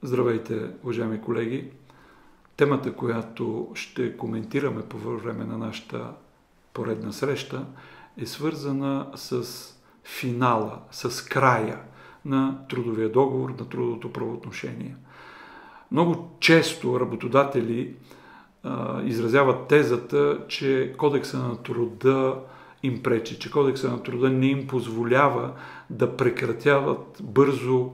Здравейте, уважаеми колеги! Темата, която ще коментираме по време на нашата поредна среща, е свързана с финала, с края на трудовия договор, на трудовото правоотношение. Много често работодатели изразяват тезата, че Кодекса на труда им пречи, че Кодекса на труда не им позволява да прекратяват бързо,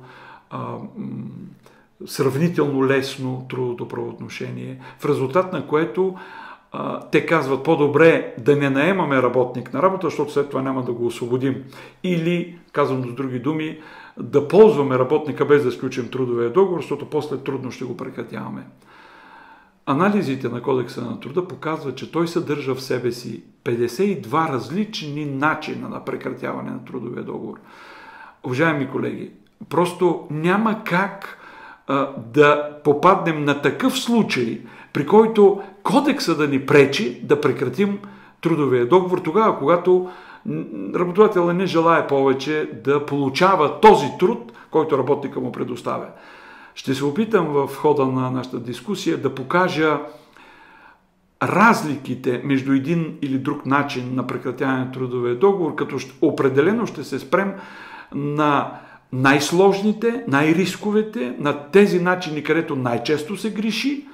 сравнително лесно трудовото правоотношение, в резултат на което те казват по-добре да не наемаме работник на работа, защото след това няма да го освободим. Или, казвам с други думи, да ползваме работника без да сключим трудовия договор, защото после трудно ще го прекратяваме. Анализите на Кодекса на труда показват, че той съдържа в себе си 52 различни начина на прекратяване на трудовия договор. Уважаеми колеги, просто няма как да попаднем на такъв случай, при който Кодекса да ни пречи да прекратим трудовия договор тогава, когато работодателът не желае повече да получава този труд, който работника му предоставя. Ще се опитам в хода на нашата дискусия да покажа разликите между един или друг начин на прекратяване на трудовия договор, като определено ще се спрем на най-сложните, най-рисковете, на тези начини, където най-често се греши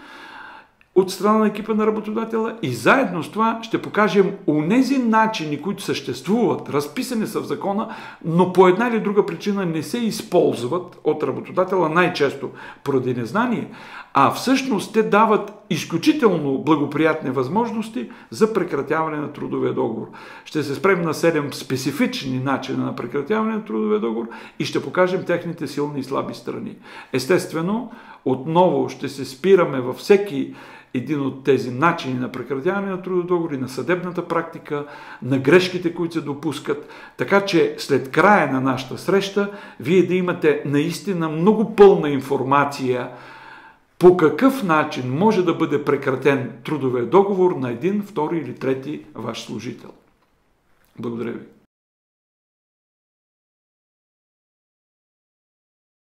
от страна на екипа на работодателя, и заедно с това ще покажем онези начини, които съществуват, разписани са в закона, но по една или друга причина не се използват от работодателя, най-често поради незнание, а всъщност те дават изключително благоприятни възможности за прекратяване на трудовия договор. Ще се спрем на 7 специфични начина на прекратяване на трудовия договор и ще покажем техните силни и слаби страни. Естествено, отново ще се спираме във всеки един от тези начини на прекратяване на трудов договор и на съдебната практика, на грешките, които се допускат, така че след края на нашата среща вие да имате наистина много пълна информация по какъв начин може да бъде прекратен трудовия договор на един, втори или трети ваш служител. Благодаря ви.